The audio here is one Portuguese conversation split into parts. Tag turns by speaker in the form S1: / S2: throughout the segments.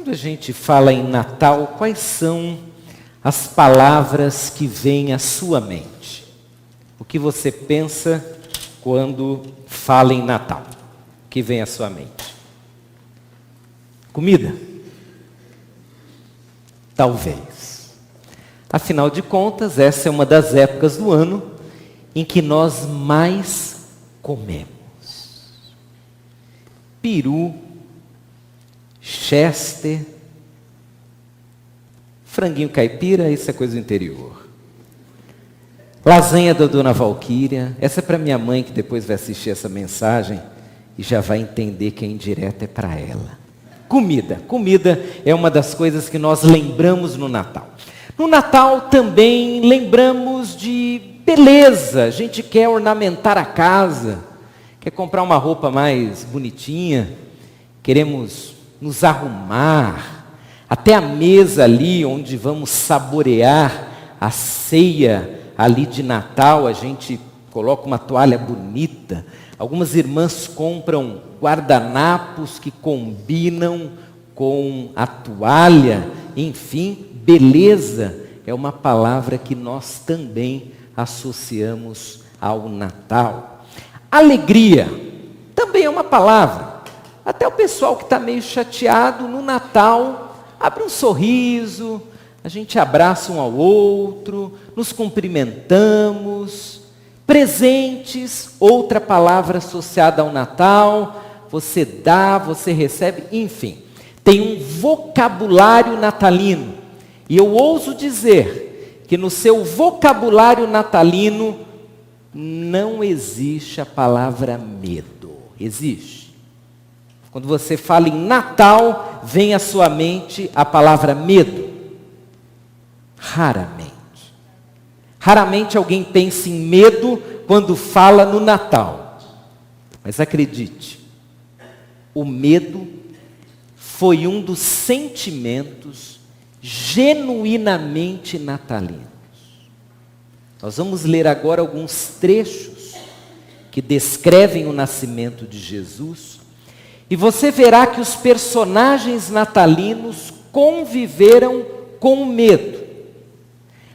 S1: Quando a gente fala em Natal, quais são as palavras que vêm à sua mente? O que você pensa quando fala em Natal? O que vem à sua mente? Comida? Talvez. Afinal de contas, essa é uma das épocas do ano em que nós mais comemos. Peru, chester, franguinho caipira, isso é coisa do interior. Lasanha da Dona Valquíria, essa é para minha mãe que depois vai assistir essa mensagem e já vai entender que a indireta é para ela. Comida é uma das coisas que nós lembramos no Natal. No Natal também lembramos de beleza, a gente quer ornamentar a casa, quer comprar uma roupa mais bonitinha, queremos nos arrumar, até a mesa ali onde vamos saborear a ceia ali de Natal, a gente coloca uma toalha bonita. Algumas irmãs compram guardanapos que combinam com a toalha. Enfim, beleza é uma palavra que nós também associamos ao Natal. Alegria também é uma palavra. Até o pessoal que está meio chateado no Natal, abre um sorriso, a gente abraça um ao outro, nos cumprimentamos. Presentes, outra palavra associada ao Natal, você dá, você recebe, enfim. Tem um vocabulário natalino. E eu ouso dizer que no seu vocabulário natalino não existe a palavra medo. Existe. Quando você fala em Natal, vem à sua mente a palavra medo? Raramente. Raramente alguém pensa em medo quando fala no Natal. Mas acredite, o medo foi um dos sentimentos genuinamente natalinos. Nós vamos ler agora alguns trechos que descrevem o nascimento de Jesus. E você verá que os personagens natalinos conviveram com o medo.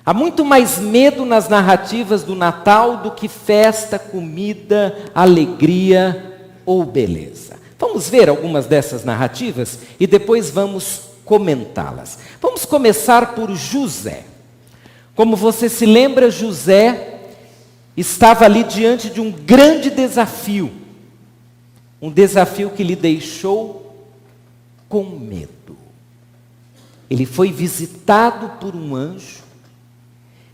S1: Há muito mais medo nas narrativas do Natal do que festa, comida, alegria ou beleza. Vamos ver algumas dessas narrativas e depois vamos comentá-las. Vamos começar por José. Como você se lembra, José estava ali diante de um grande desafio. Um desafio que lhe deixou com medo. Ele foi visitado por um anjo.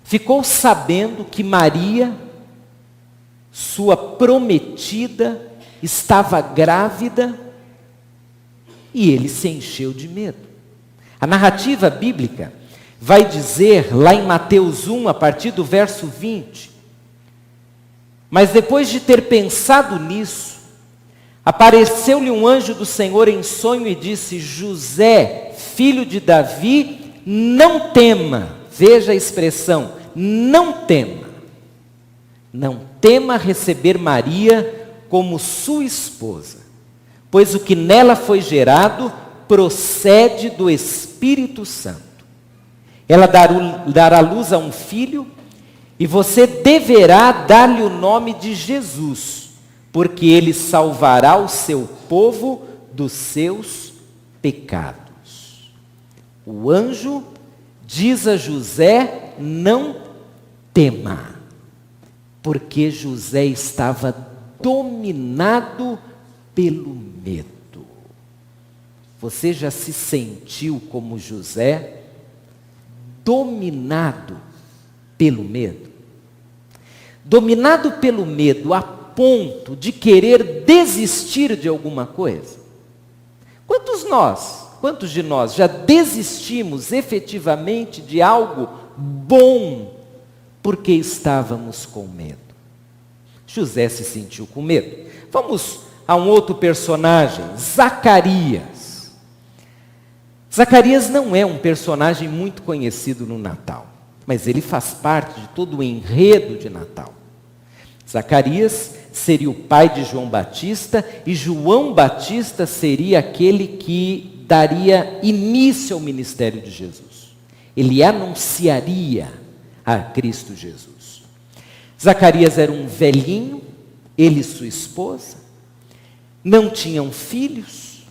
S1: Ficou sabendo que Maria, sua prometida, estava grávida e ele se encheu de medo. A narrativa bíblica vai dizer, lá em Mateus 1, a partir do verso 20, mas depois de ter pensado nisso, apareceu-lhe um anjo do Senhor em sonho e disse: José, filho de Davi, não tema. Veja a expressão, não tema. Não tema receber Maria como sua esposa, pois o que nela foi gerado procede do Espírito Santo. Ela dará luz a um filho, e você deverá dar-lhe o nome de Jesus, porque ele salvará o seu povo dos seus pecados. O anjo diz a José: não tema, porque José estava dominado pelo medo. Você já se sentiu como José, dominado pelo medo? Dominado pelo medo a ponto de querer desistir de alguma coisa? Quantos de nós já desistimos efetivamente de algo bom porque estávamos com medo? José se sentiu com medo. Vamos a um outro personagem, Zacarias. Zacarias não é um personagem muito conhecido no Natal, mas ele faz parte de todo o enredo de Natal. Zacarias seria o pai de João Batista, e João Batista seria aquele que daria início ao ministério de Jesus. Ele anunciaria a Cristo Jesus. Zacarias era um velhinho, ele e sua esposa, não tinham filhos.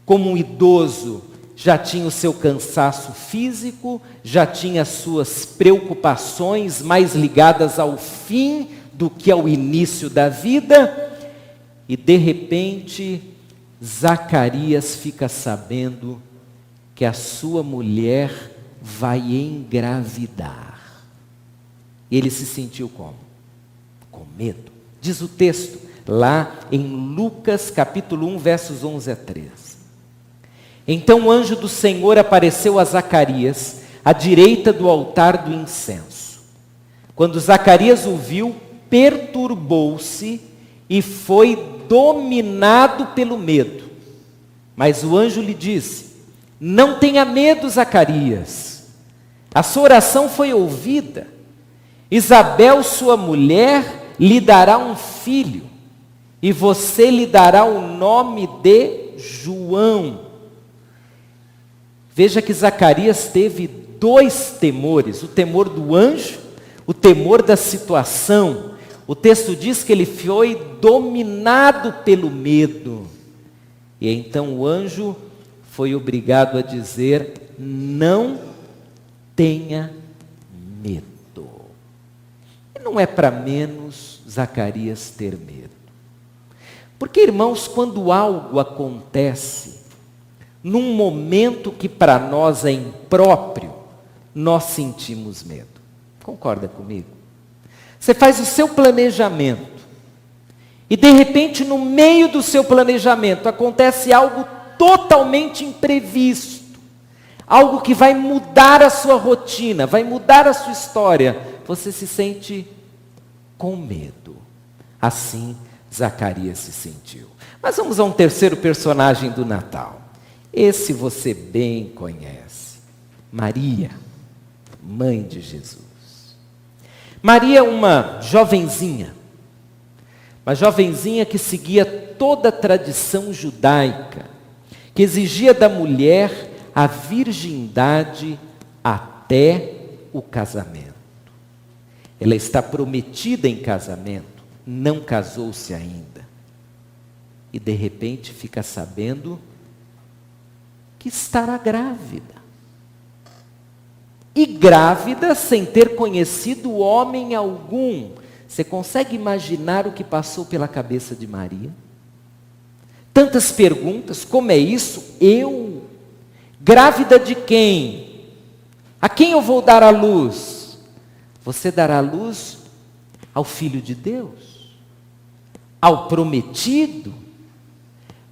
S1: Como um idoso, já tinha o seu cansaço físico, já tinha suas preocupações mais ligadas ao fim do que ao início da vida, e de repente Zacarias fica sabendo que a sua mulher vai engravidar. Ele se sentiu como? Com medo. Diz o texto, lá em Lucas capítulo 1, versos 11 a 13. Então o anjo do Senhor apareceu a Zacarias, à direita do altar do incenso. Quando Zacarias o viu, perturbou-se e foi dominado pelo medo. Mas o anjo lhe disse: não tenha medo, Zacarias. A sua oração foi ouvida. Isabel, sua mulher, lhe dará um filho, e você lhe dará o nome de João. Veja que Zacarias teve dois temores: o temor do anjo, o temor da situação. O texto diz que ele foi dominado pelo medo. E então o anjo foi obrigado a dizer: não tenha medo. E não é para menos Zacarias ter medo. Porque, irmãos, quando algo acontece num momento que para nós é impróprio, nós sentimos medo. Concorda comigo? Você faz o seu planejamento e de repente no meio do seu planejamento acontece algo totalmente imprevisto, algo que vai mudar a sua rotina, vai mudar a sua história. Você se sente com medo. Assim Zacarias se sentiu. Mas vamos a um terceiro personagem do Natal. Esse você bem conhece. Maria, mãe de Jesus. Maria é uma jovenzinha que seguia toda a tradição judaica, que exigia da mulher a virgindade até o casamento. Ela está prometida em casamento, não casou-se ainda. E de repente fica sabendo que estará grávida. E grávida sem ter conhecido homem algum. Você consegue imaginar o que passou pela cabeça de Maria? Tantas perguntas: como é isso? Eu? Grávida de quem? A quem eu vou dar a luz? Você dará a luz ao Filho de Deus? Ao prometido?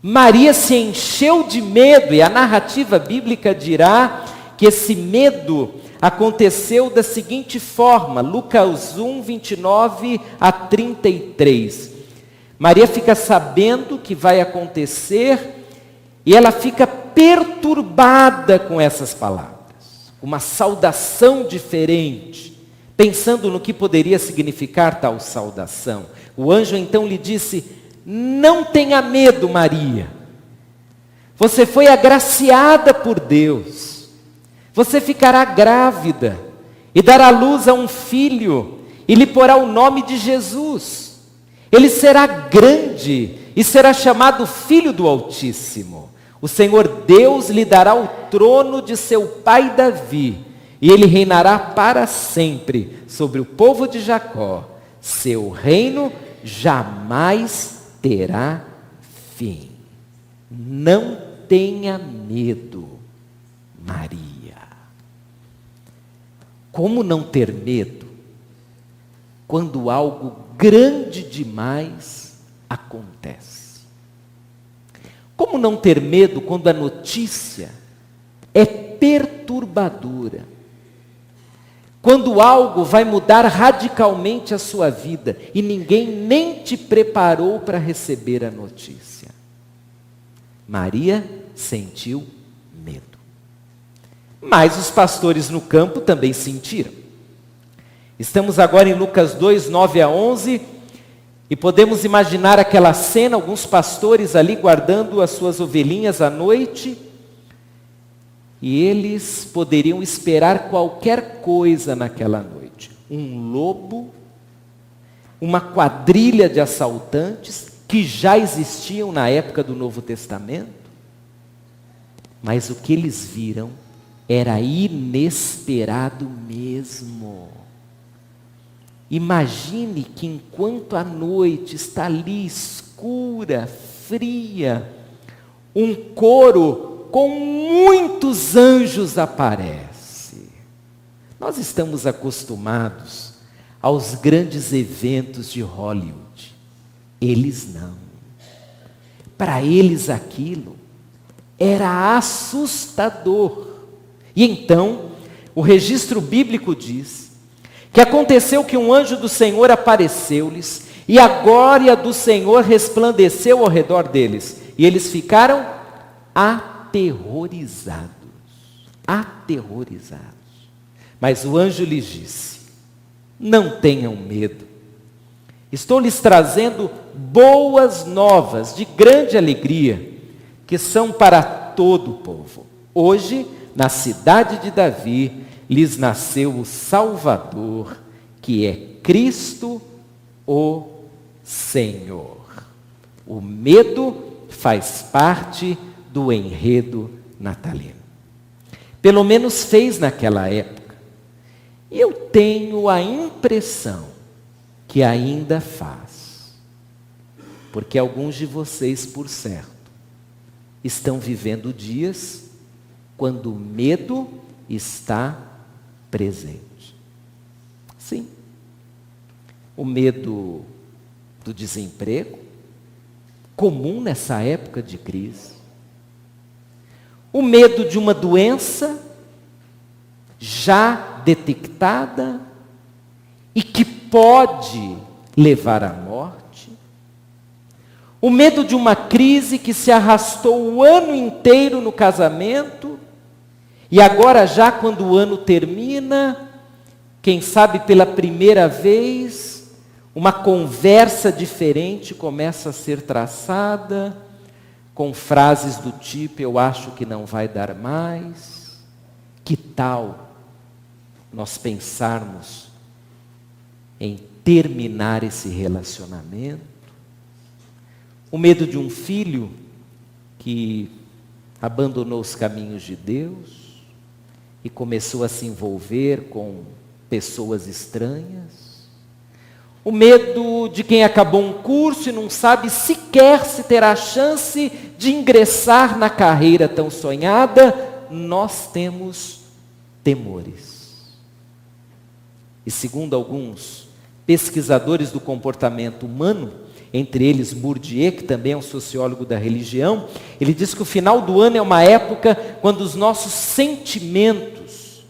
S1: Maria se encheu de medo, e a narrativa bíblica dirá que esse medo aconteceu da seguinte forma, Lucas 1, 29 a 33. Maria fica sabendo que vai acontecer e ela fica perturbada com essas palavras. Uma saudação diferente, pensando no que poderia significar tal saudação. O anjo então lhe disse: não tenha medo, Maria. Você foi agraciada por Deus. Você ficará grávida e dará luz a um filho e lhe porá o nome de Jesus. Ele será grande e será chamado Filho do Altíssimo. O Senhor Deus lhe dará o trono de seu pai Davi, e ele reinará para sempre sobre o povo de Jacó. Seu reino jamais terá fim. Não tenha medo, Maria. Como não ter medo quando algo grande demais acontece? Como não ter medo quando a notícia é perturbadora? Quando algo vai mudar radicalmente a sua vida e ninguém nem te preparou para receber a notícia. Maria sentiu medo. Mas os pastores no campo também sentiram. Estamos agora em Lucas 2, 9 a 11. E podemos imaginar aquela cena, alguns pastores ali guardando as suas ovelhinhas à noite, e eles poderiam esperar qualquer coisa naquela noite. Um lobo, uma quadrilha de assaltantes, que já existiam na época do Novo Testamento, mas o que eles viram era inesperado mesmo. Imagine que enquanto a noite está ali escura, fria, um coro com muitos anjos aparece. Nós estamos acostumados aos grandes eventos de Hollywood. Eles não. Para eles aquilo era assustador. E então, o registro bíblico diz que aconteceu que um anjo do Senhor apareceu-lhes, e a glória do Senhor resplandeceu ao redor deles, e eles ficaram aterrorizados. Aterrorizados. Mas o anjo lhes disse: não tenham medo, estou lhes trazendo boas novas de grande alegria, que são para todo o povo. Hoje, na cidade de Davi, lhes nasceu o Salvador, que é Cristo o Senhor. O medo faz parte do enredo natalino. Pelo menos fez naquela época. E eu tenho a impressão que ainda faz. Porque alguns de vocês, por certo, estão vivendo dias quando o medo está presente. Sim. O medo do desemprego, comum nessa época de crise. O medo de uma doença já detectada e que pode levar à morte. O medo de uma crise que se arrastou o ano inteiro no casamento, e agora já quando o ano termina, quem sabe pela primeira vez, uma conversa diferente começa a ser traçada, com frases do tipo: eu acho que não vai dar mais. Que tal nós pensarmos em terminar esse relacionamento? O medo de um filho que abandonou os caminhos de Deus e começou a se envolver com pessoas estranhas. O medo de quem acabou um curso e não sabe sequer se terá chance de ingressar na carreira tão sonhada. Nós temos temores. E segundo alguns pesquisadores do comportamento humano, entre eles Bourdieu, que também é um sociólogo da religião, ele diz que o final do ano é uma época quando os nossos sentimentos,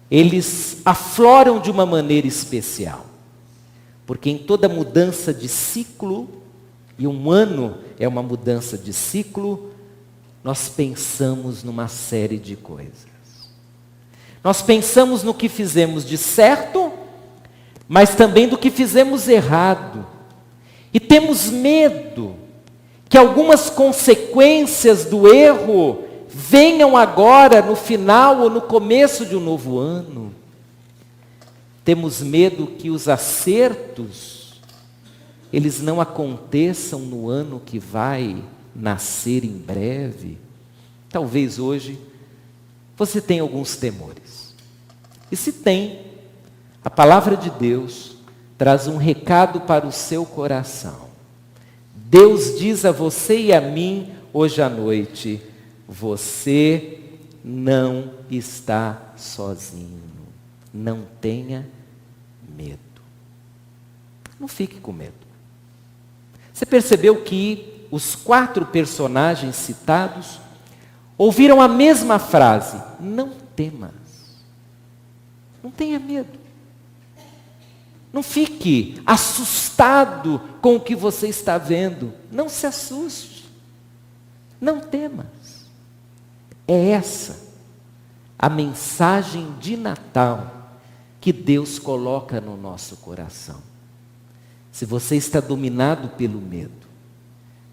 S1: eles afloram de uma maneira especial. Porque em toda mudança de ciclo, e um ano é uma mudança de ciclo, nós pensamos numa série de coisas. Nós pensamos no que fizemos de certo, mas também do que fizemos errado. E temos medo que algumas consequências do erro venham agora no final ou no começo de um novo ano. Temos medo que os acertos, eles não aconteçam no ano que vai nascer em breve. Talvez hoje você tenha alguns temores. E se tem, a palavra de Deus traz um recado para o seu coração. Deus diz a você e a mim hoje à noite: você não está sozinho. Não tenha medo. Não fique com medo. Você percebeu que os 4 personagens citados ouviram a mesma frase: não temas. Não tenha medo. Não fique assustado com o que você está vendo. Não se assuste. Não temas. É essa a mensagem de Natal que Deus coloca no nosso coração. se você está dominado pelo medo,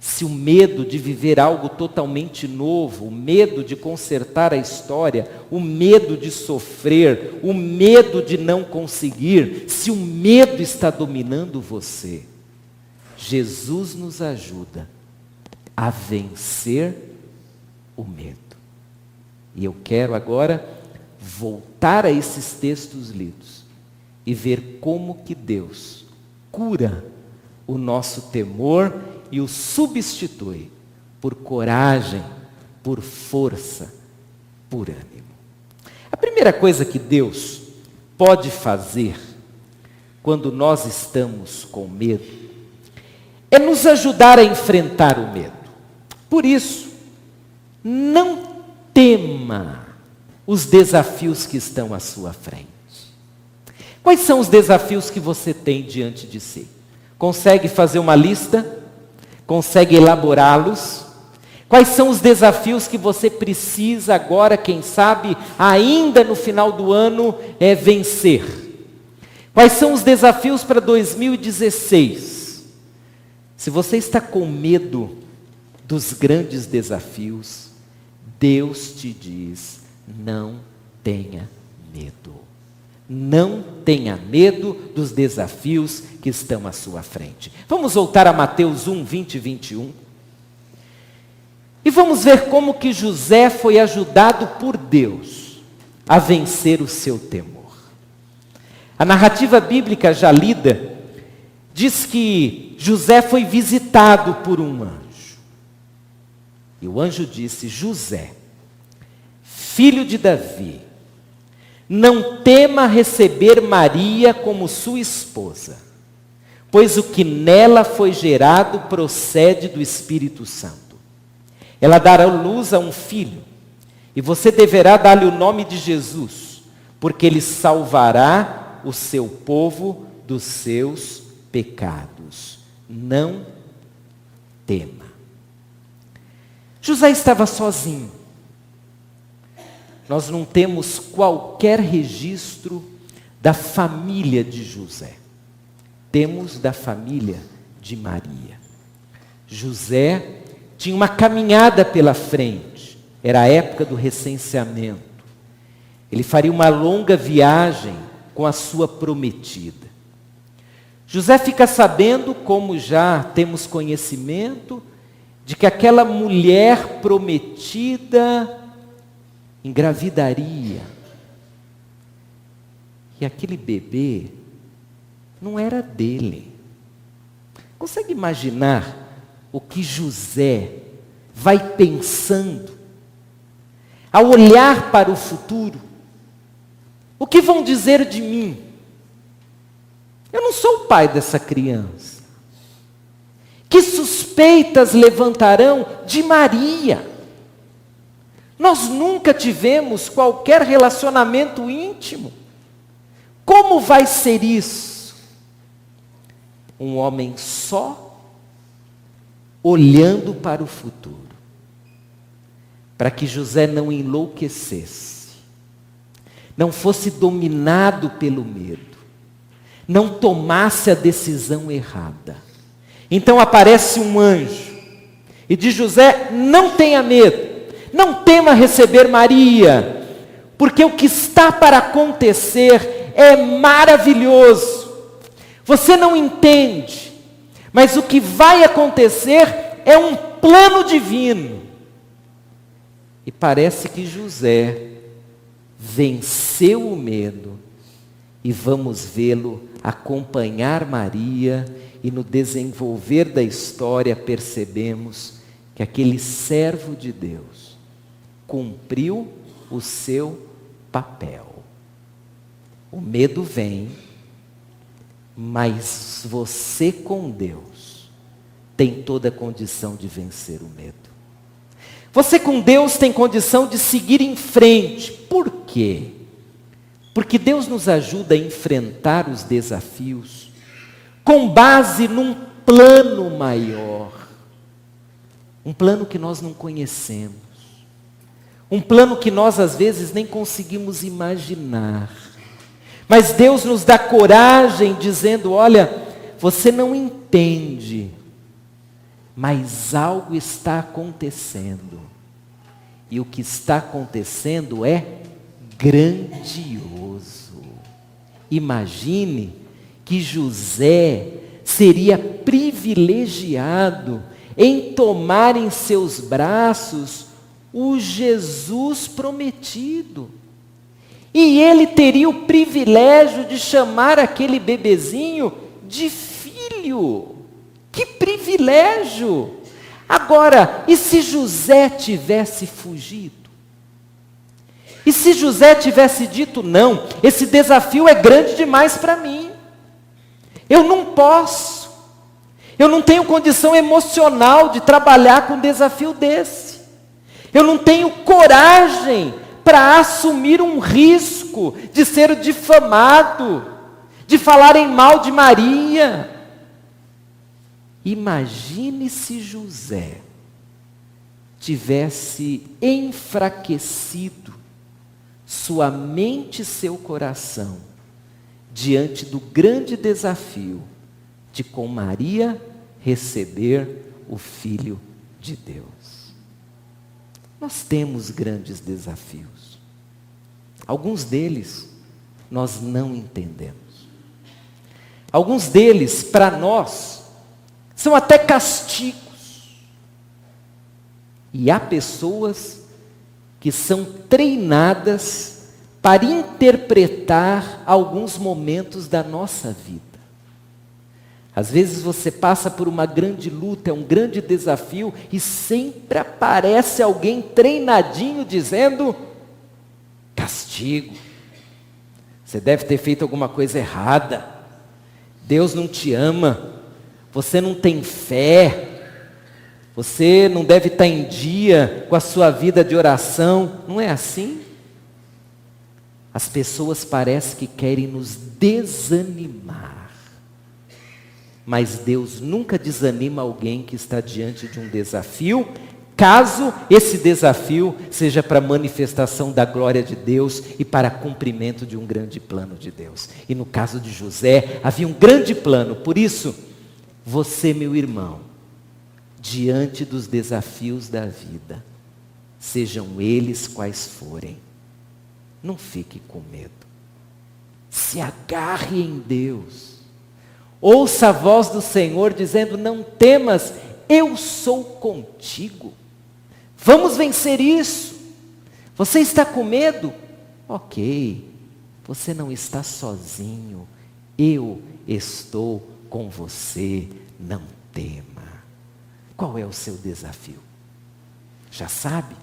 S1: se o medo de viver algo totalmente novo, o medo de consertar a história, o medo de sofrer, o medo de não conseguir, se o medo está dominando você, Jesus nos ajuda a vencer o medo. E eu quero agora voltar a esses textos lidos e ver como que Deus cura o nosso temor e o substitui por coragem, por força, por ânimo. A primeira coisa que Deus pode fazer quando nós estamos com medo é nos ajudar a enfrentar o medo. Por isso, não tema os desafios que estão à sua frente. Quais são os desafios que você tem diante de si? Consegue fazer uma lista? Consegue elaborá-los? Quais são os desafios que você precisa agora, quem sabe, ainda no final do ano, vencer? Quais são os desafios para 2016? Se você está com medo dos grandes desafios, Deus te diz, não tenha medo. Não tenha medo dos desafios que estão à sua frente. Vamos voltar a Mateus 1, 20 e 21. E vamos ver como que José foi ajudado por Deus a vencer o seu temor. A narrativa bíblica já lida diz que José foi visitado por um anjo. E o anjo disse, José, filho de Davi, não tema receber Maria como sua esposa, pois o que nela foi gerado procede do Espírito Santo. Ela dará luz a um filho, e você deverá dar-lhe o nome de Jesus, porque ele salvará o seu povo dos seus pecados. Não tema. José estava sozinho. Nós não temos qualquer registro da família de José. Temos da família de Maria. José tinha uma caminhada pela frente. Era a época do recenseamento. Ele faria uma longa viagem com a sua prometida. José fica sabendo, como já temos conhecimento, de que aquela mulher prometida engravidaria. E aquele bebê não era dele. Consegue imaginar o que José vai pensando ao olhar para o futuro? O que vão dizer de mim? Eu não sou o pai dessa criança. Que suspeitas levantarão de Maria? Nós nunca tivemos qualquer relacionamento íntimo. Como vai ser isso? Um homem só, olhando para o futuro, para que José não enlouquecesse, não fosse dominado pelo medo, não tomasse a decisão errada. Então aparece um anjo e diz, José, não tenha medo. Não tema receber Maria, porque o que está para acontecer é maravilhoso. Você não entende, mas o que vai acontecer é um plano divino. E parece que José venceu o medo, e vamos vê-lo acompanhar Maria, e no desenvolver da história percebemos que aquele servo de Deus cumpriu o seu papel. O medo vem, mas você com Deus tem toda a condição de vencer o medo. Você com Deus tem condição de seguir em frente. Por quê? Porque Deus nos ajuda a enfrentar os desafios com base num plano maior. Um plano que nós não conhecemos. Um plano que nós às vezes nem conseguimos imaginar. Mas Deus nos dá coragem dizendo, olha, você não entende, mas algo está acontecendo. E o que está acontecendo é grandioso. Imagine que José seria privilegiado em tomar em seus braços o Jesus prometido. E ele teria o privilégio de chamar aquele bebezinho de filho. Que privilégio! Agora, e se José tivesse fugido? E se José tivesse dito, não, esse desafio é grande demais para mim. Eu não posso. Eu não tenho condição emocional de trabalhar com um desafio desse. Eu não tenho coragem para assumir um risco de ser difamado, de falarem mal de Maria. Imagine se José tivesse enfraquecido sua mente e seu coração diante do grande desafio de com Maria receber o Filho de Deus. Nós temos grandes desafios. Alguns deles nós não entendemos. Alguns deles, para nós, são até castigos. E há pessoas que são treinadas para interpretar alguns momentos da nossa vida. Às vezes você passa por uma grande luta, é um grande desafio, e sempre aparece alguém treinadinho dizendo: castigo, você deve ter feito alguma coisa errada, Deus não te ama, você não tem fé, você não deve estar em dia com a sua vida de oração. Não é assim? As pessoas parecem que querem nos desanimar. Mas Deus nunca desanima alguém que está diante de um desafio, caso esse desafio seja para manifestação da glória de Deus e para cumprimento de um grande plano de Deus. E no caso de José, havia um grande plano. Por isso, você, meu irmão, diante dos desafios da vida, sejam eles quais forem, não fique com medo. Se agarre em Deus. Ouça a voz do Senhor dizendo: não temas, eu sou contigo. Vamos vencer isso. Você está com medo? Ok, você não está sozinho. Eu estou com você, não tema. Qual é o seu desafio? Já sabe?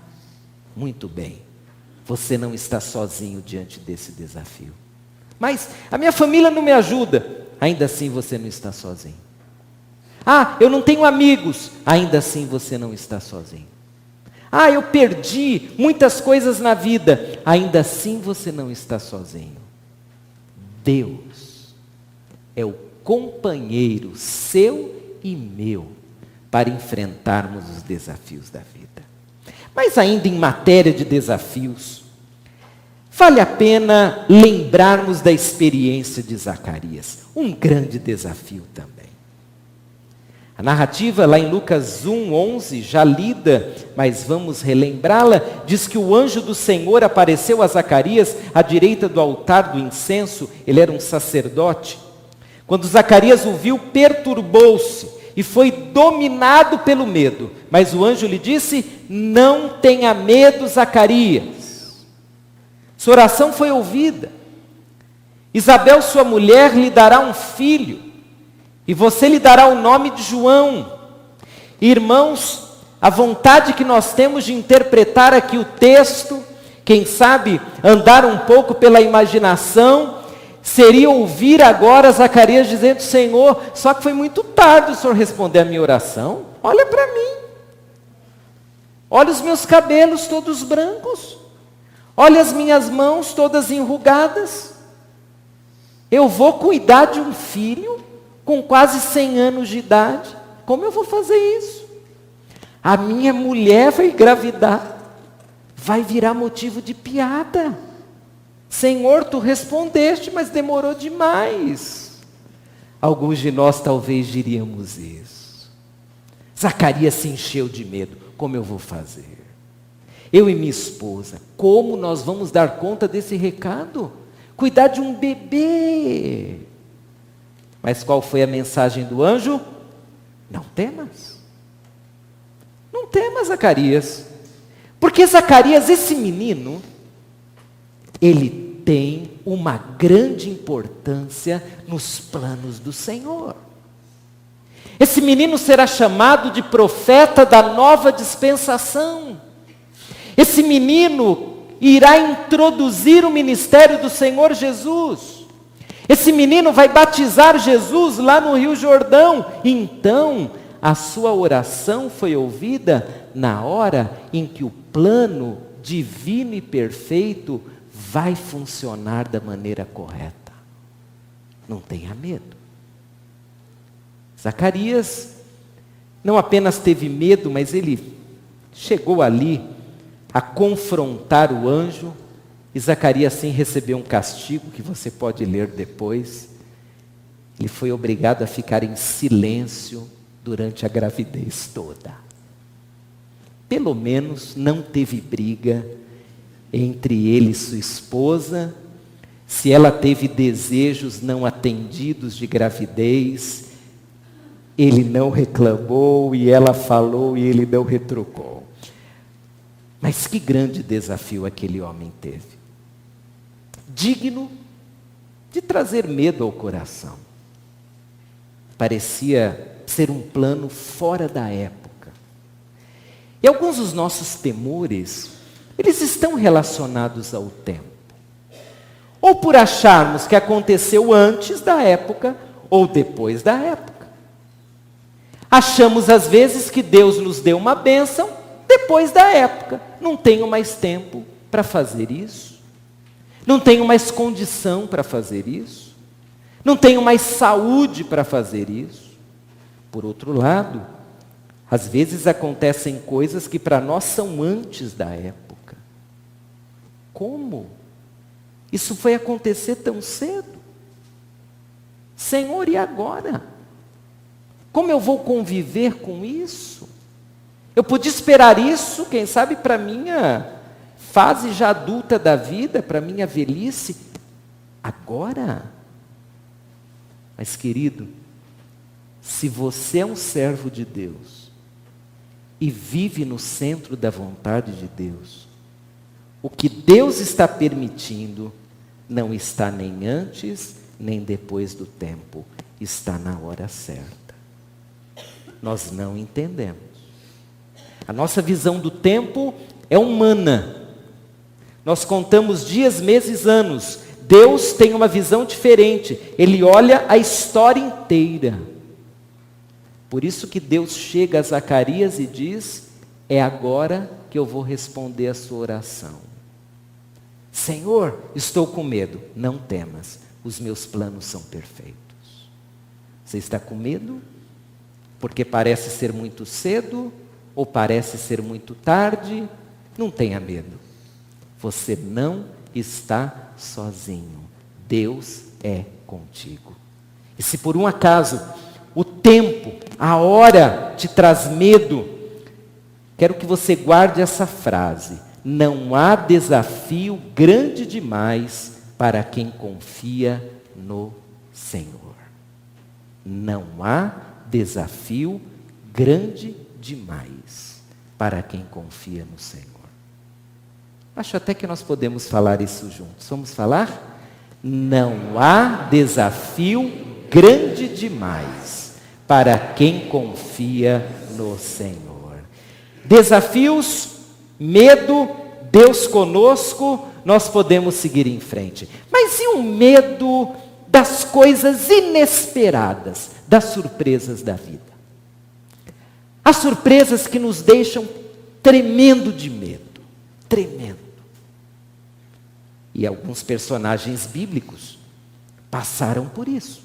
S1: Muito bem, você não está sozinho diante desse desafio. Mas a minha família não me ajuda. Ainda assim você não está sozinho. Ah, eu não tenho amigos. Ainda assim você não está sozinho. Ah, eu perdi muitas coisas na vida. Ainda assim você não está sozinho. Deus é o companheiro seu e meu para enfrentarmos os desafios da vida. Mas ainda em matéria de desafios, vale a pena lembrarmos da experiência de Zacarias, um grande desafio também. A narrativa lá em Lucas 1:11, já lida, mas vamos relembrá-la, diz que o anjo do Senhor apareceu a Zacarias à direita do altar do incenso. Ele era um sacerdote. Quando Zacarias o viu, perturbou-se e foi dominado pelo medo. Mas o anjo lhe disse: não tenha medo, Zacarias. Sua oração foi ouvida. Isabel, sua mulher, lhe dará um filho, e você lhe dará o nome de João. Irmãos, a vontade que nós temos de interpretar aqui o texto, quem sabe andar um pouco pela imaginação, seria ouvir agora Zacarias dizendo: Senhor, só que foi muito tarde o Senhor responder a minha oração. Olha para mim. Olha os meus cabelos todos brancos. Olha as minhas mãos todas enrugadas. Eu vou cuidar de um filho com quase 100 anos de idade. Como eu vou fazer isso? A minha mulher vai engravidar. Vai virar motivo de piada. Senhor, tu respondeste, mas demorou demais. Alguns de nós talvez diríamos isso. Zacarias se encheu de medo. Como eu vou fazer? Eu e minha esposa, como nós vamos dar conta desse recado? Cuidar de um bebê. Mas qual foi a mensagem do anjo? Não temas. Não temas, Zacarias. Porque Zacarias, esse menino, ele tem uma grande importância nos planos do Senhor. Esse menino será chamado de profeta da nova dispensação. Esse menino irá introduzir o ministério do Senhor Jesus. Esse menino vai batizar Jesus lá no Rio Jordão. Então, a sua oração foi ouvida na hora em que o plano divino e perfeito vai funcionar da maneira correta. Não tenha medo. Zacarias não apenas teve medo, mas ele chegou ali a confrontar o anjo, e Zacarias sim recebeu um castigo que você pode ler depois. Ele foi obrigado a ficar em silêncio durante a gravidez toda. Pelo menos não teve briga entre ele e sua esposa. Se ela teve desejos não atendidos de gravidez, ele não reclamou e ela falou e ele não retrucou. Mas que grande desafio aquele homem teve. Digno de trazer medo ao coração. Parecia ser um plano fora da época. E alguns dos nossos temores, eles estão relacionados ao tempo. Ou por acharmos que aconteceu antes da época, ou depois da época. Achamos às vezes que Deus nos deu uma bênção depois da época. Não tenho mais tempo para fazer isso. Não tenho mais condição para fazer isso. Não tenho mais saúde para fazer isso. Por outro lado, às vezes acontecem coisas que para nós são antes da época. Como? Isso foi acontecer tão cedo? Senhor, e agora? Como eu vou conviver com isso? Eu podia esperar isso, quem sabe, para a minha fase já adulta da vida, para a minha velhice. Agora? Mas, querido, se você é um servo de Deus e vive no centro da vontade de Deus, o que Deus está permitindo não está nem antes, nem depois do tempo. Está na hora certa. Nós não entendemos. A nossa visão do tempo é humana. Nós contamos dias, meses, anos. Deus tem uma visão diferente. Ele olha a história inteira. Por isso que Deus chega a Zacarias e diz: é agora que eu vou responder a sua oração. Senhor, estou com medo. Não temas, os meus planos são perfeitos. Você está com medo? Porque parece ser muito cedo, ou parece ser muito tarde? Não tenha medo. Você não está sozinho. Deus é contigo. E se por um acaso o tempo, a hora te traz medo, quero que você guarde essa frase: não há desafio grande demais para quem confia no Senhor. Não há desafio grande demais para quem confia no Senhor. Acho até que nós podemos falar isso juntos. Vamos falar? Não há desafio grande demais para quem confia no Senhor. Desafios, medo, Deus conosco, nós podemos seguir em frente. Mas e o medo das coisas inesperadas, das surpresas da vida? As surpresas que nos deixam tremendo de medo, tremendo. E alguns personagens bíblicos passaram por isso.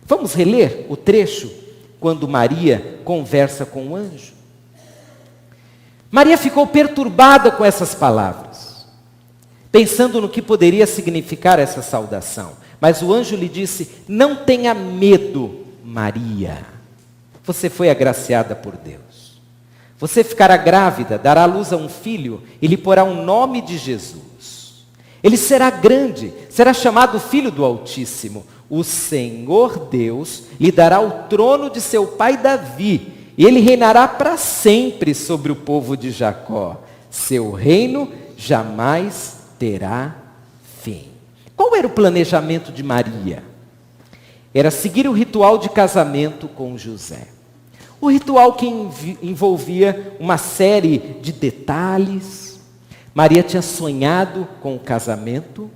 S1: Vamos reler o trecho quando Maria conversa com o anjo? Maria ficou perturbada com essas palavras. pensando no que poderia significar essa saudação. Mas o anjo lhe disse: não tenha medo, Maria. Você foi agraciada por Deus. Você ficará grávida, dará à luz a um filho e lhe porá o nome de Jesus. Ele será grande, será chamado Filho do Altíssimo. O Senhor Deus lhe dará o trono de seu pai Davi, e ele reinará para sempre sobre o povo de Jacó. Seu reino jamais terá fim. Qual era o planejamento de Maria? Era seguir o ritual de casamento com José. O ritual que envolvia uma série de detalhes. Maria tinha sonhado com o casamento.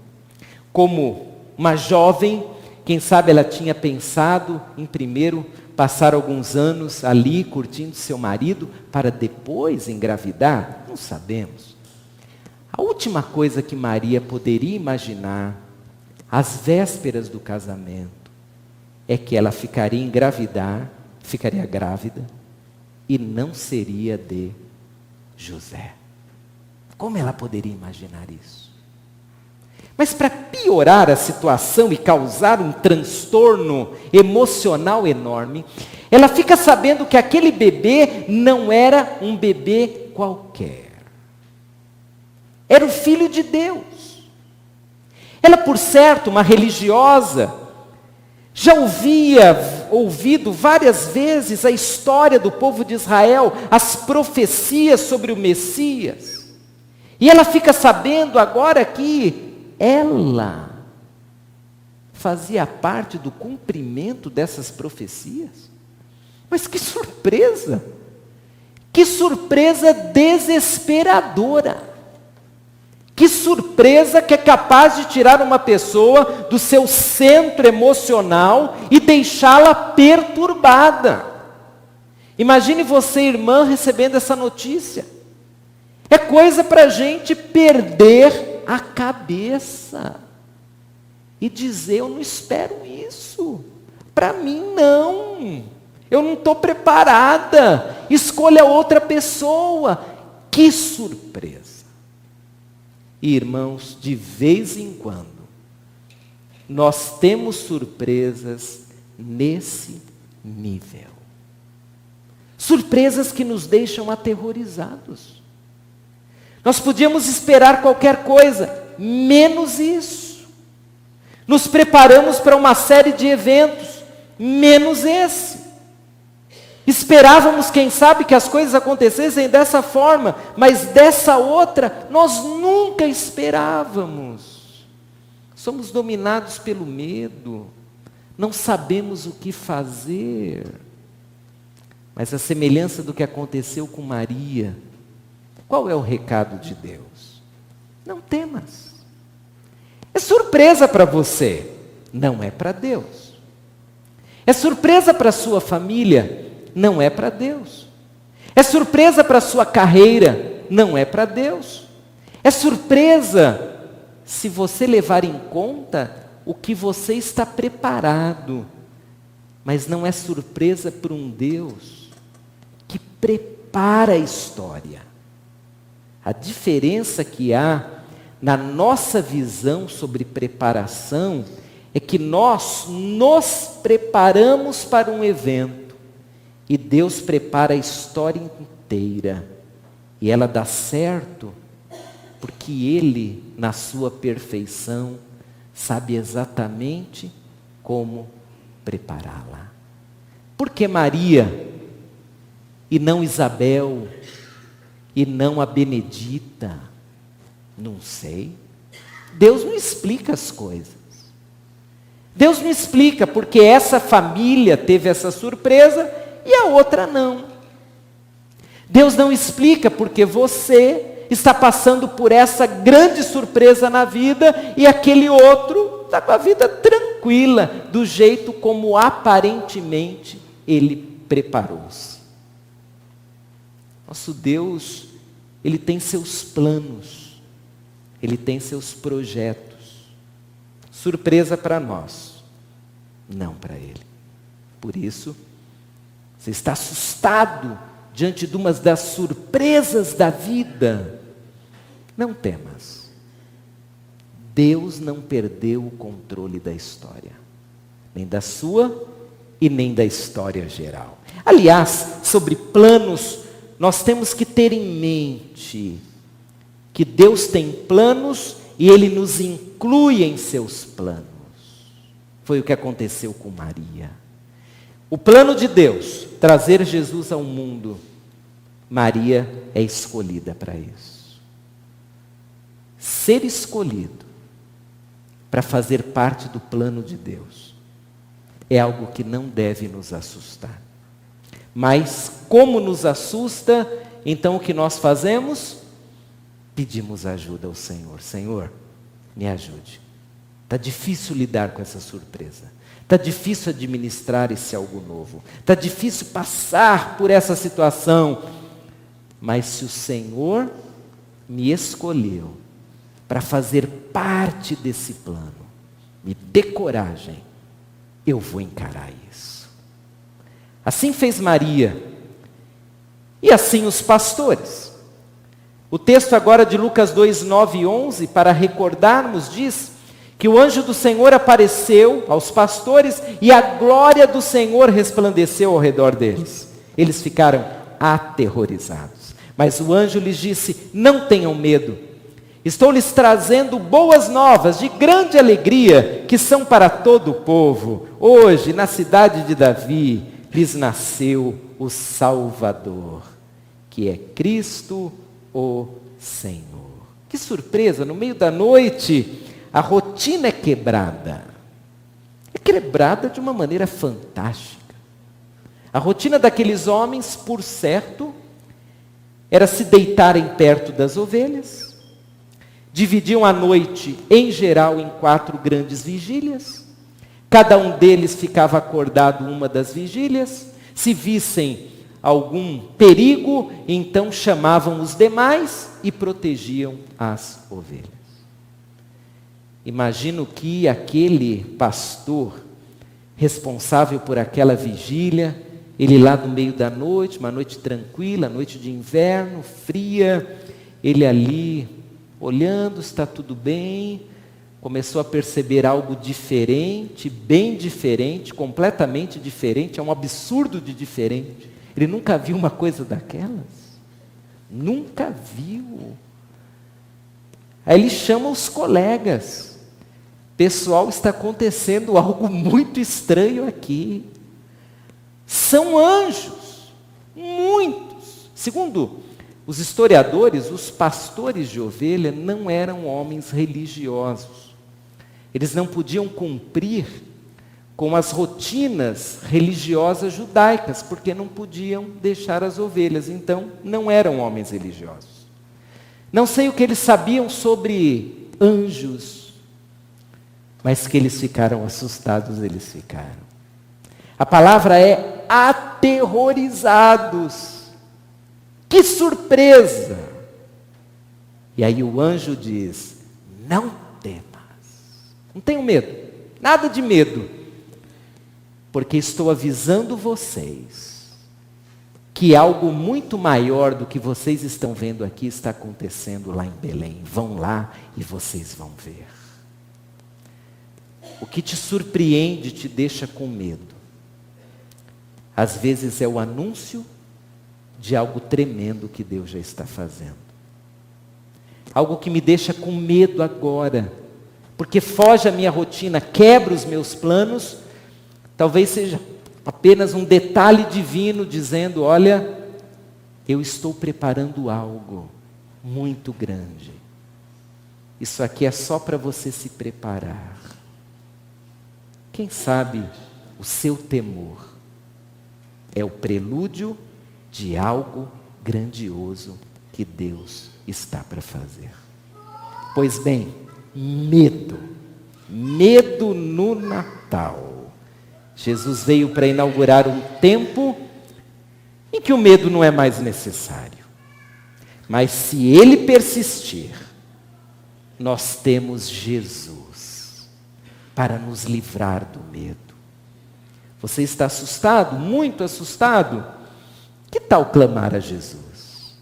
S1: Como uma jovem, quem sabe ela tinha pensado em primeiro passar alguns anos ali curtindo seu marido para depois engravidar? Não sabemos. A última coisa que Maria poderia imaginar, às vésperas do casamento, é que ela ficaria grávida e não seria de José. Como ela poderia imaginar isso? Mas para piorar a situação e causar um transtorno emocional enorme, ela fica sabendo que aquele bebê não era um bebê qualquer. Era o Filho de Deus. Ela, por certo, uma religiosa, já ouvido várias vezes a história do povo de Israel, as profecias sobre o Messias. E ela fica sabendo agora que ela fazia parte do cumprimento dessas profecias. Mas que surpresa! Que surpresa desesperadora! Que surpresa que é capaz de tirar uma pessoa do seu centro emocional e deixá-la perturbada. Imagine você, irmã, recebendo essa notícia. É coisa para a gente perder a cabeça e dizer: eu não espero isso, para mim não, eu não estou preparada, escolha outra pessoa. Que surpresa! Irmãos, de vez em quando, nós temos surpresas nesse nível. Surpresas que nos deixam aterrorizados. Nós podíamos esperar qualquer coisa, menos isso. Nos preparamos para uma série de eventos, menos esse. Esperávamos, quem sabe, que as coisas acontecessem dessa forma, mas dessa outra, nós nunca esperávamos. Somos dominados pelo medo, não sabemos o que fazer. Mas a semelhança do que aconteceu com Maria, qual é o recado de Deus? Não temas. É surpresa para você, não é para Deus. É surpresa para a sua família, não é para Deus. É surpresa para a sua carreira, não é para Deus. É surpresa se você levar em conta o que você está preparado. Mas não é surpresa para um Deus que prepara a história. A diferença que há na nossa visão sobre preparação é que nós nos preparamos para um evento e Deus prepara a história inteira e ela dá certo porque Ele, na sua perfeição, sabe exatamente como prepará-la. Por que Maria e não Isabel e não a Benedita? Não sei. Deus não explica as coisas. Deus não explica porque essa família teve essa surpresa e a outra não. Deus não explica porque você está passando por essa grande surpresa na vida e aquele outro está com a vida tranquila, do jeito como aparentemente ele preparou-se. Nosso Deus, Ele tem seus planos, Ele tem seus projetos. Surpresa para nós, não para Ele. Por isso, você está assustado diante de uma das surpresas da vida. Não temas. Deus não perdeu o controle da história, nem da sua e nem da história geral. Aliás, sobre planos, nós temos que ter em mente que Deus tem planos e Ele nos inclui em seus planos. Foi o que aconteceu com Maria. O plano de Deus, trazer Jesus ao mundo, Maria é escolhida para isso. Ser escolhido para fazer parte do plano de Deus é algo que não deve nos assustar. Mas como nos assusta, então o que nós fazemos? Pedimos ajuda ao Senhor. Senhor, me ajude. Está difícil lidar com essa surpresa. Está difícil administrar esse algo novo. Está difícil passar por essa situação. Mas se o Senhor me escolheu para fazer parte desse plano, me dê coragem, eu vou encarar isso. Assim fez Maria. E assim os pastores. O texto agora de Lucas 2, 9 e 11, para recordarmos, diz que o anjo do Senhor apareceu aos pastores e a glória do Senhor resplandeceu ao redor deles. Eles ficaram aterrorizados. Mas o anjo lhes disse: não tenham medo. Estou lhes trazendo boas novas de grande alegria, que são para todo o povo. Hoje, na cidade de Davi, lhes nasceu o Salvador, que é Cristo o Senhor. Que surpresa, no meio da noite, a rotina é quebrada. É quebrada de uma maneira fantástica. A rotina daqueles homens, por certo, era se deitarem perto das ovelhas. Dividiam a noite, em geral, em 4 grandes vigílias. Cada um deles ficava acordado uma das vigílias. Se vissem algum perigo, então chamavam os demais e protegiam as ovelhas. Imagino que aquele pastor responsável por aquela vigília, ele lá no meio da noite, uma noite tranquila, noite de inverno, fria, ele ali olhando, está tudo bem, começou a perceber algo diferente, bem diferente, completamente diferente, é um absurdo de diferente. Ele nunca viu uma coisa daquelas. Nunca viu. Aí ele chama os colegas. Pessoal, está acontecendo algo muito estranho aqui. São anjos. Muitos. Segundo os historiadores, os pastores de ovelha não eram homens religiosos. Eles não podiam cumprir com as rotinas religiosas judaicas, porque não podiam deixar as ovelhas. Então, não eram homens religiosos. Não sei o que eles sabiam sobre anjos, mas que eles ficaram assustados, eles ficaram. A palavra é aterrorizados. Que surpresa! E aí o anjo diz: não temas, não tenham medo, nada de medo, porque estou avisando vocês que algo muito maior do que vocês estão vendo aqui está acontecendo lá em Belém. Vão lá e vocês vão ver. O que te surpreende te deixa com medo. Às vezes é o anúncio de algo tremendo que Deus já está fazendo. Algo que me deixa com medo agora, porque foge a minha rotina, quebra os meus planos. Talvez seja apenas um detalhe divino dizendo: olha, eu estou preparando algo muito grande. Isso aqui é só para você se preparar. Quem sabe o seu temor é o prelúdio de algo grandioso que Deus está para fazer. Pois bem, medo no Natal. Jesus veio para inaugurar um tempo em que o medo não é mais necessário. Mas se ele persistir, nós temos Jesus para nos livrar do medo. Você está assustado? Muito assustado? Que tal clamar a Jesus?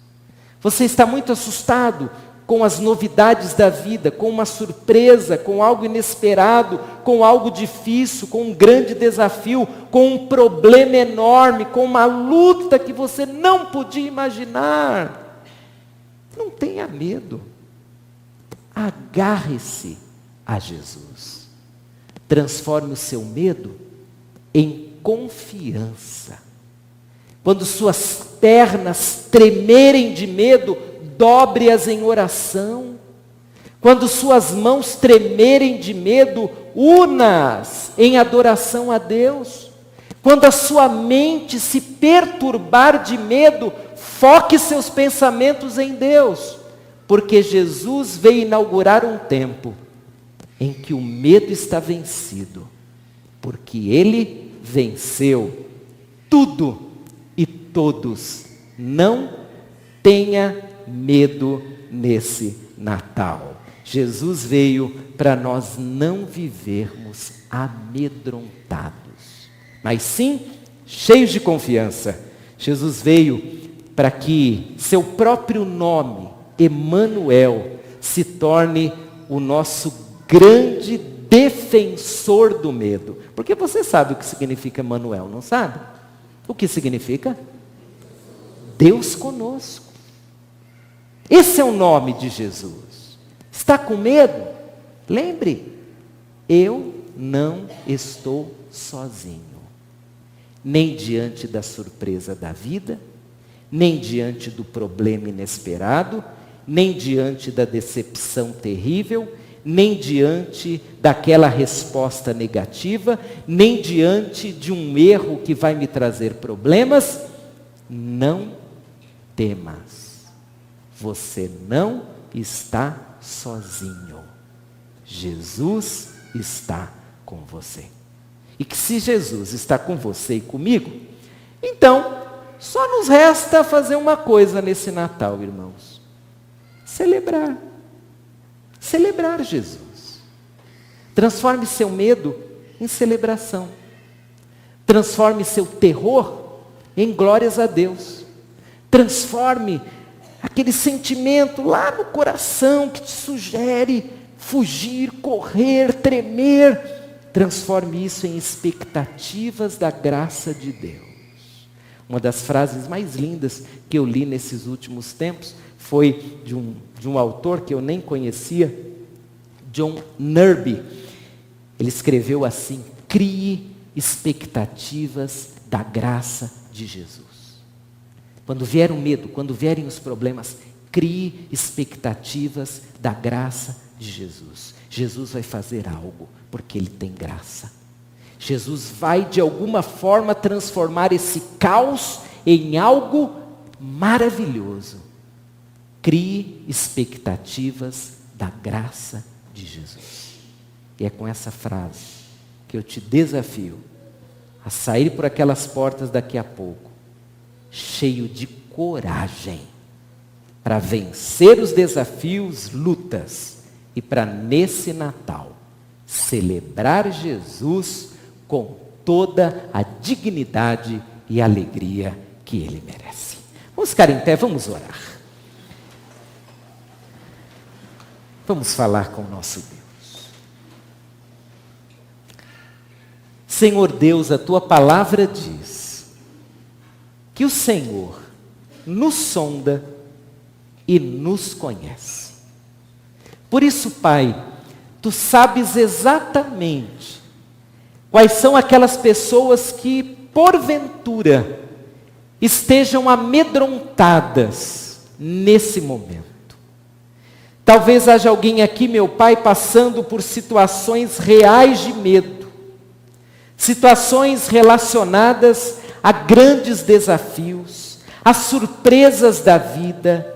S1: Você está muito assustado? com as novidades da vida, com uma surpresa, com algo inesperado, com algo difícil, com um grande desafio, com um problema enorme, com uma luta que você não podia imaginar. Não tenha medo. Agarre-se a Jesus. Transforme o seu medo em confiança. Quando suas pernas tremerem de medo, dobre-as em oração. Quando suas mãos tremerem de medo, una-as em adoração a Deus. Quando a sua mente se perturbar de medo, foque seus pensamentos em Deus. Porque Jesus veio inaugurar um tempo em que o medo está vencido. Porque Ele venceu tudo e todos. Não tenha medo nesse Natal. Jesus veio para nós não vivermos amedrontados, mas sim cheios de confiança. Jesus veio para que seu próprio nome, Emanuel, se torne o nosso grande defensor do medo. Porque você sabe o que significa Emanuel, não sabe? O que significa? Deus conosco. Esse é o nome de Jesus. Está com medo? Lembre, eu não estou sozinho. Nem diante da surpresa da vida, nem diante do problema inesperado, nem diante da decepção terrível, nem diante daquela resposta negativa, nem diante de um erro que vai me trazer problemas. Não temas. Você não está sozinho. Jesus está com você. E que se Jesus está com você e comigo, então, só nos resta fazer uma coisa nesse Natal, irmãos. Celebrar. Celebrar Jesus. Transforme seu medo em celebração. Transforme seu terror em glórias a Deus. Transforme aquele sentimento lá no coração que te sugere fugir, correr, tremer. Transforme isso em expectativas da graça de Deus. Uma das frases mais lindas que eu li nesses últimos tempos foi de um autor que eu nem conhecia, John Nerby. Ele escreveu assim: crie expectativas da graça de Jesus. Quando vier o medo, quando vierem os problemas, crie expectativas da graça de Jesus. Jesus vai fazer algo, porque Ele tem graça. Jesus vai de alguma forma transformar esse caos em algo maravilhoso. Crie expectativas da graça de Jesus. E é com essa frase que eu te desafio a sair por aquelas portas daqui a pouco, cheio de coragem, para vencer os desafios, lutas, e para nesse Natal, celebrar Jesus com toda a dignidade e alegria que Ele merece. Vamos ficar em pé, vamos orar. Vamos falar com o nosso Deus. Senhor Deus, a Tua palavra diz que o Senhor nos sonda e nos conhece. Por isso, Pai, Tu sabes exatamente quais são aquelas pessoas que, porventura, estejam amedrontadas nesse momento. Talvez haja alguém aqui, meu Pai, passando por situações reais de medo, situações relacionadas a grandes desafios, a surpresas da vida,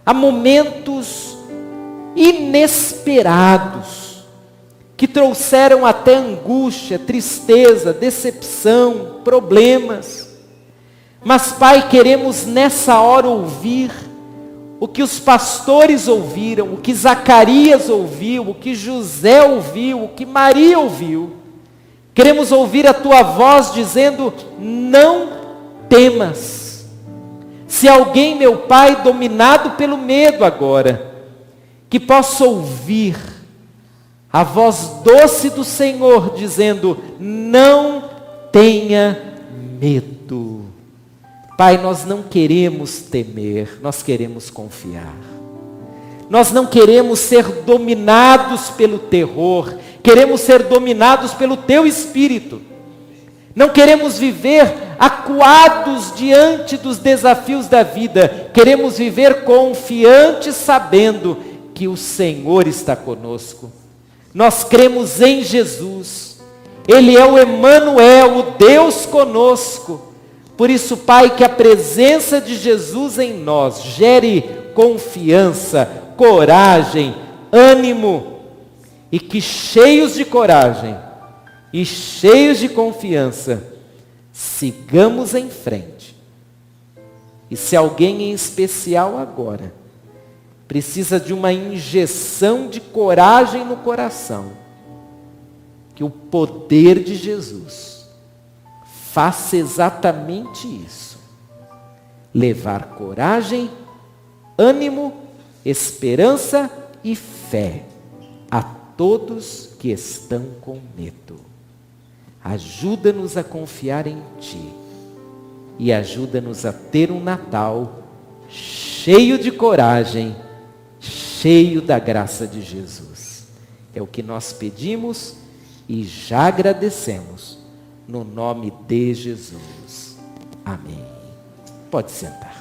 S1: a momentos inesperados, que trouxeram até angústia, tristeza, decepção, problemas. Mas, Pai, queremos nessa hora ouvir o que os pastores ouviram, o que Zacarias ouviu, o que José ouviu, o que Maria ouviu. Queremos ouvir a Tua voz dizendo: não temas. Se alguém, meu Pai, dominado pelo medo agora, que possa ouvir a voz doce do Senhor dizendo: não tenha medo. Pai, nós não queremos temer, nós queremos confiar. Nós não queremos ser dominados pelo terror, queremos ser dominados pelo Teu Espírito. Não queremos viver acuados diante dos desafios da vida, queremos viver confiantes, sabendo que o Senhor está conosco. Nós cremos em Jesus, Ele é o Emanuel, o Deus conosco. Por isso, Pai, que a presença de Jesus em nós gere confiança, coragem, ânimo, e que cheios de coragem e cheios de confiança, sigamos em frente. E se alguém em especial agora precisa de uma injeção de coragem no coração, que o poder de Jesus faça exatamente isso: levar coragem, ânimo, esperança e fé a todos que estão com medo. Ajuda-nos a confiar em Ti e ajuda-nos a ter um Natal cheio de coragem, cheio da graça de Jesus. É o que nós pedimos e já agradecemos, no nome de Jesus. Amém. Pode sentar.